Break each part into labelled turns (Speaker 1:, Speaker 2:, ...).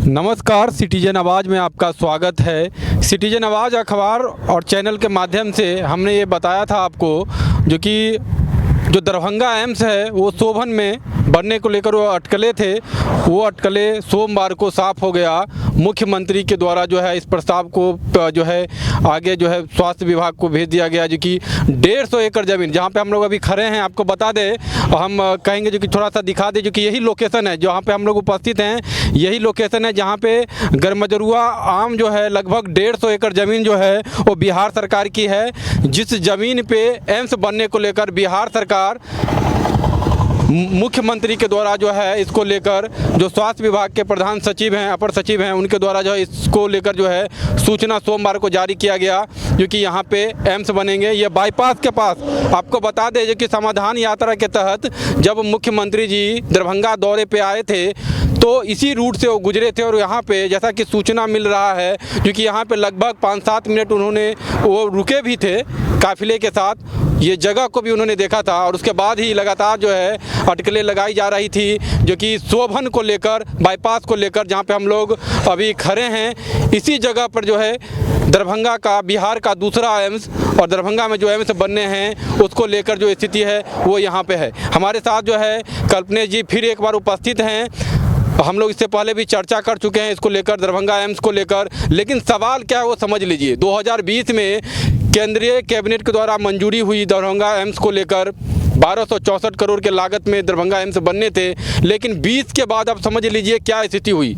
Speaker 1: नमस्कार, सिटीजन आवाज़ में आपका स्वागत है। सिटीजन आवाज़ अखबार और चैनल के माध्यम से हमने ये बताया था आपको जो दरभंगा एम्स है वो शोभन में बनने को लेकर वो अटकलें थे, वो अटकलें सोमवार को साफ हो गया। मुख्यमंत्री के द्वारा जो है इस प्रस्ताव को जो है आगे जो है स्वास्थ्य विभाग को भेज दिया गया, जो कि 150 एकड़ ज़मीन जहाँ पे हम लोग अभी खड़े हैं, आपको बता दें, हम कहेंगे जो कि थोड़ा सा दिखा दें, जो कि यही लोकेशन है जहाँ पे हम लोग उपस्थित हैं। यही लोकेशन है जहाँ पे गरमजरुआ आम जो है लगभग 150 एकड़ ज़मीन जो है वो बिहार सरकार की है। जिस ज़मीन पे एम्स बनने को लेकर बिहार सरकार मुख्यमंत्री के द्वारा जो है इसको लेकर जो स्वास्थ्य विभाग के प्रधान सचिव हैं, अपर सचिव हैं, उनके द्वारा जो है इसको लेकर जो है सूचना सोमवार को जारी किया गया, जो कि यहाँ पे एम्स बनेंगे। ये बाईपास के पास आपको बता दें, जो कि समाधान यात्रा के तहत जब मुख्यमंत्री जी दरभंगा दौरे पे आए थे तो इसी रूट से वो गुजरे थे। और यहाँ पे जैसा कि सूचना मिल रहा है, जो कि यहाँ पे लगभग 5-7 मिनट उन्होंने वो रुके भी थे काफिले के साथ, ये जगह को भी उन्होंने देखा था। और उसके बाद ही लगातार जो है अटकलें लगाई जा रही थी, जो कि शोभन को लेकर, बाईपास को लेकर, जहाँ पे हम लोग अभी खड़े हैं, इसी जगह पर जो है दरभंगा का, बिहार का दूसरा एम्स और दरभंगा में जो एम्स बनने हैं उसको लेकर जो स्थिति है वो यहाँ पे है। हमारे साथ जो है कल्पनेश जी फिर एक बार उपस्थित हैं। हम लोग इससे पहले भी चर्चा कर चुके हैं इसको लेकर, दरभंगा एम्स को लेकर, लेकिन सवाल क्या है वो समझ लीजिए। 2020 में केंद्रीय कैबिनेट के द्वारा मंजूरी हुई दरभंगा एम्स को लेकर, 1264 करोड़ के लागत में दरभंगा एम्स बनने थे, लेकिन 20 के बाद आप समझ लीजिए क्या स्थिति हुई।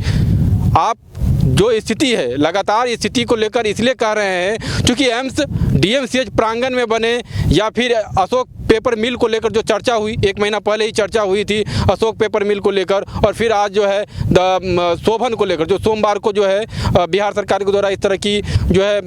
Speaker 1: आप जो स्थिति है, लगातार स्थिति को लेकर इसलिए कह रहे हैं क्योंकि एम्स डीएमसीएच प्रांगण में बने या फिर अशोक पेपर मिल को लेकर जो चर्चा हुई, 1 महीना पहले ही चर्चा हुई थी अशोक पेपर मिल को लेकर, और फिर आज जो है शोभन को लेकर, जो सोमवार को जो है बिहार सरकार के द्वारा इस तरह की जो है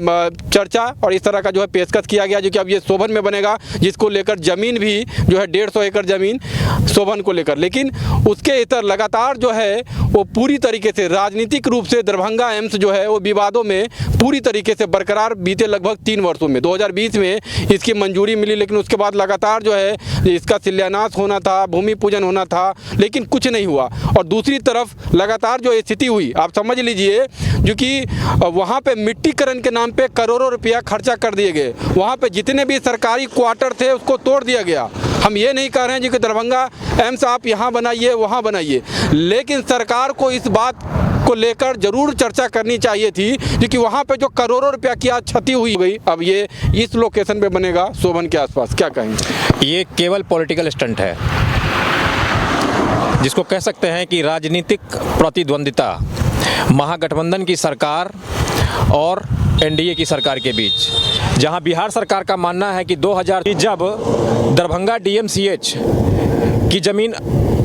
Speaker 1: चर्चा और इस तरह का जो है पेशकश किया गया, जो कि अब ये शोभन में बनेगा, जिसको लेकर ज़मीन भी जो है 150 एकड़ ज़मीन शोभन को लेकर। लेकिन उसके इतर लगातार जो है वो पूरी तरीके से राजनीतिक रूप से दरभंगा एम्स जो है वो विवादों में पूरी तरीके से बरकरार बीते लगभग 3 वर्षों में। 2020 में इसकी मंजूरी मिली, लेकिन उसके बाद लगातार जो है इसका शिलान्यास होना था, भूमि पूजन होना था, लेकिन कुछ नहीं हुआ। और दूसरी तरफ लगातार जो स्थिति हुई, आप समझ लीजिए, जो कि वहाँ पे मिट्टीकरण के नाम पे करोड़ों रुपया खर्चा कर दिए गए। वहाँ पे जितने भी सरकारी क्वार्टर थे उसको तोड़ दिया गया। हम ये नहीं कह रहे हैं जी कि दरभंगा एम्स आप यहाँ बनाइए, वहाँ बनाइए, लेकिन सरकार को इस बात को लेकर जरूर चर्चा करनी चाहिए थी, क्योंकि वहाँ पे जो करोड़ों रुपया की आज क्षति हुई गई, अब ये इस लोकेशन पे बनेगा शोभन के आसपास। क्या कहेंगे?
Speaker 2: ये केवल पॉलिटिकल स्टंट है, जिसको कह सकते हैं कि राजनीतिक प्रतिद्वंदिता महागठबंधन की सरकार और एनडीए की सरकार के बीच। जहां बिहार सरकार का मानना है कि 2000 जब दरभंगा डीएमसीएच की ज़मीन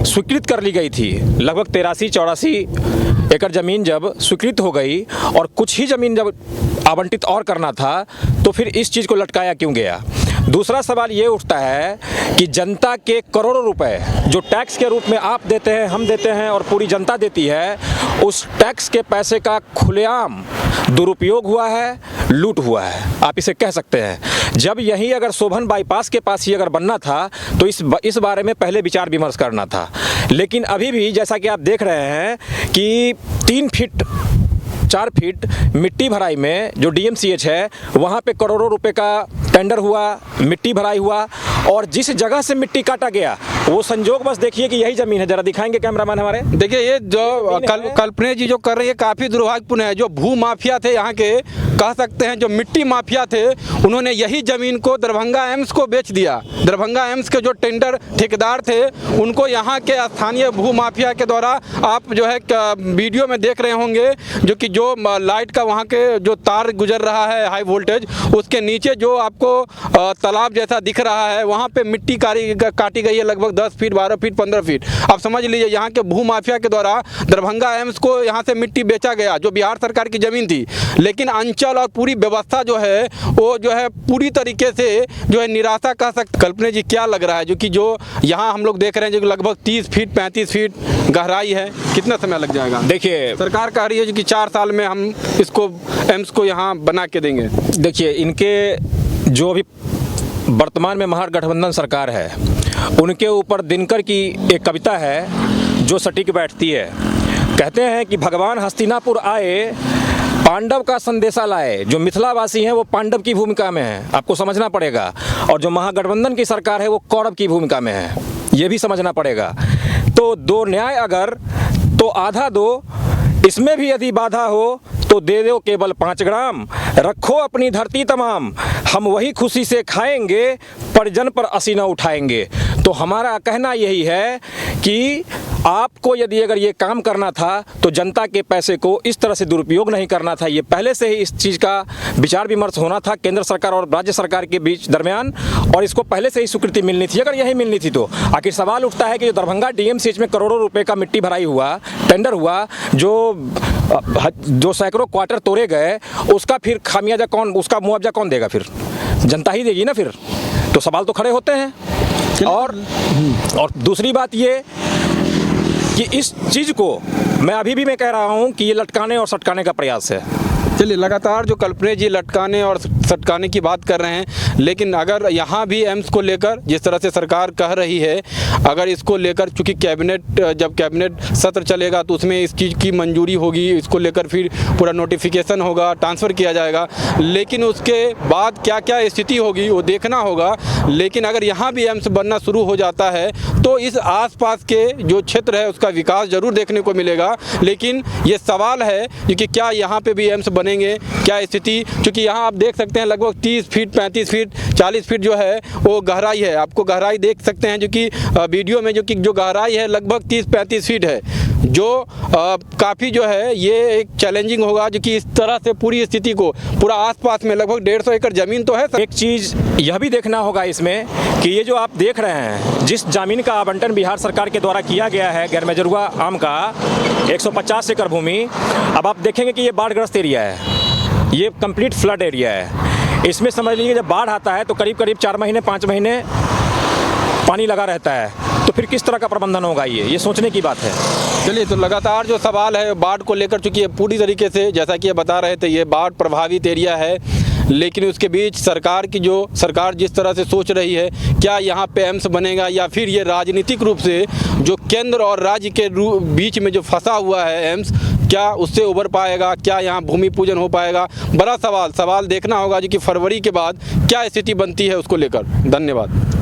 Speaker 2: स्वीकृत कर ली गई थी, लगभग 83-84 एकड़ ज़मीन जब स्वीकृत हो गई और कुछ ही ज़मीन जब आवंटित और करना था, तो फिर इस चीज़ को लटकाया क्यों गया? दूसरा सवाल ये उठता है कि जनता के करोड़ों रुपए जो टैक्स के रूप में आप देते हैं, हम देते हैं और पूरी जनता देती है, उस टैक्स के पैसे का खुलेआम दुरुपयोग हुआ है, लूट हुआ है, आप इसे कह सकते हैं। जब यही अगर शोभन बाईपास के पास ही अगर बनना था तो इस बारे में पहले विचार विमर्श करना था। लेकिन अभी भी जैसा कि आप देख रहे हैं कि 4 फीट मिट्टी भराई में जो डीएमसीएच है, वहाँ पे करोड़ों रुपए का टेंडर हुआ, मिट्टी भराई हुआ, और जिस जगह से मिट्टी काटा गया वो संजोग बस देखिए कि यही ज़मीन है। जरा दिखाएंगे कैमरामैन हमारे।
Speaker 1: देखिए ये जो कल्पनेश जी जो कर रही है काफ़ी दुर्भाग्यपूर्ण है। जो भू माफिया थे यहाँ के, कह सकते हैं जो मिट्टी माफिया थे, उन्होंने यही ज़मीन को दरभंगा एम्स को बेच दिया। दरभंगा एम्स के जो टेंडर ठेकेदार थे उनको यहाँ के स्थानीय भू माफिया के द्वारा, आप जो है वीडियो में देख रहे होंगे, जो कि जो लाइट का वहाँ के जो तार गुजर रहा है हाई वोल्टेज, उसके नीचे जो आपको तालाब जैसा दिख रहा है, वहाँ पे मिट्टी काटी गई है लगभग 10 फीट, 12 फीट, 15 फीट। आप समझ लीजिए यहाँ के भू माफिया के द्वारा दरभंगा एम्स को यहाँ से मिट्टी बेचा गया, जो बिहार सरकार की ज़मीन थी। लेकिन अंचल और पूरी व्यवस्था जो है वो जो है पूरी तरीके से जो है निराशा कह सकते। कल्पना जी क्या लग रहा है, जो कि जो यहाँ हम लोग देख रहे हैं जो लगभग 30 फीट 35 फीट गहराई है, कितना समय लग जाएगा?
Speaker 2: देखिए
Speaker 1: सरकार कह रही है कि 4 साल में हम इसको एम्स को यहाँ बना के देंगे।
Speaker 2: देखिए इनके जो अभी वर्तमान में महागठबंधन सरकार है, उनके ऊपर दिनकर की एक कविता है जो सटीक बैठती है। कहते हैं कि भगवान हस्तिनापुर आए, पांडव का संदेशा लाए। जो मिथिलावासी हैं वो पांडव की भूमिका में हैं, आपको समझना पड़ेगा। और जो महागठबंधन की सरकार है वो कौरव की भूमिका में है, ये भी समझना पड़ेगा। तो दो न्याय अगर तो आधा दो, इसमें भी यदि बाधा हो तो दे दो केवल 5 ग्राम। रखो अपनी धरती तमाम, हम वही खुशी से खाएंगे, परिजन पर असीना उठाएंगे। तो हमारा कहना यही है कि आपको यदि अगर ये काम करना था तो जनता के पैसे को इस तरह से दुरुपयोग नहीं करना था। ये पहले से ही इस चीज़ का विचार विमर्श होना था केंद्र सरकार और राज्य सरकार के बीच दरमियान, और इसको पहले से ही स्वीकृति मिलनी थी। अगर यही मिलनी थी तो आखिर सवाल उठता है कि जो दरभंगा डीएमसीएच में करोड़ों रुपए का मिट्टी भराई हुआ, टेंडर हुआ, जो सैकड़ों क्वार्टर तोड़े गए, उसका फिर खामियाजा कौन, उसका मुआवजा कौन देगा? फिर जनता ही देगी ना। फिर तो सवाल तो खड़े होते हैं। और दूसरी बात ये कि इस चीज़ को मैं अभी भी मैं कह रहा हूँ कि ये लटकाने और सटकाने का प्रयास है।
Speaker 1: चलिए, लगातार जो कल्पनेश जी लटकाने और सटकाने की बात कर रहे हैं, लेकिन अगर यहाँ भी एम्स को लेकर जिस तरह से सरकार कह रही है, अगर इसको लेकर चूँकि जब कैबिनेट सत्र चलेगा तो उसमें इस चीज़ की मंजूरी होगी, इसको लेकर फिर पूरा नोटिफिकेशन होगा, ट्रांसफ़र किया जाएगा, लेकिन उसके बाद क्या क्या स्थिति होगी वो देखना होगा। लेकिन अगर यहाँ भी एम्स बनना शुरू हो जाता है तो इस आसपास के जो क्षेत्र है उसका विकास जरूर देखने को मिलेगा। लेकिन ये सवाल है कि क्या यहाँ पे भी एम्स बनेंगे, क्या स्थिति, क्योंकि यहाँ आप देख सकते हैं लगभग 30 फीट 35 फीट 40 फीट जो है वो गहराई है। आपको गहराई देख सकते हैं जो कि वीडियो में जो गहराई है लगभग 30-35 फीट है, जो काफ़ी जो है ये एक चैलेंजिंग होगा, जो कि इस तरह से पूरी स्थिति को पूरा आसपास में लगभग 150 एकड़ ज़मीन तो है।
Speaker 2: एक चीज़ यह भी देखना होगा इसमें कि ये जो आप देख रहे हैं, जिस ज़मीन का आवंटन बिहार सरकार के द्वारा किया गया है गैरमेजरुआ आम का 150 एकड़ भूमि, अब आप देखेंगे कि ये बाढ़ग्रस्त एरिया है, ये कंप्लीट फ्लड एरिया है। इसमें समझ लीजिए जब बाढ़ आता है तो करीब करीब 4 महीने 5 महीने पानी लगा रहता है, तो फिर किस तरह का प्रबंधन होगा, ये सोचने की बात है।
Speaker 1: चलिए, तो लगातार जो सवाल है बाढ़ को लेकर, चूँकि ये पूरी तरीके से जैसा कि ये बता रहे थे ये बाढ़ प्रभावित एरिया है, लेकिन उसके बीच सरकार जिस तरह से सोच रही है, क्या यहाँ पे एम्स बनेगा या फिर ये राजनीतिक रूप से जो केंद्र और राज्य के बीच में जो फंसा हुआ है एम्स, क्या उससे उबर पाएगा, क्या यहाँ भूमि पूजन हो पाएगा? बड़ा सवाल देखना होगा जो कि फरवरी के बाद क्या स्थिति बनती है उसको लेकर। धन्यवाद।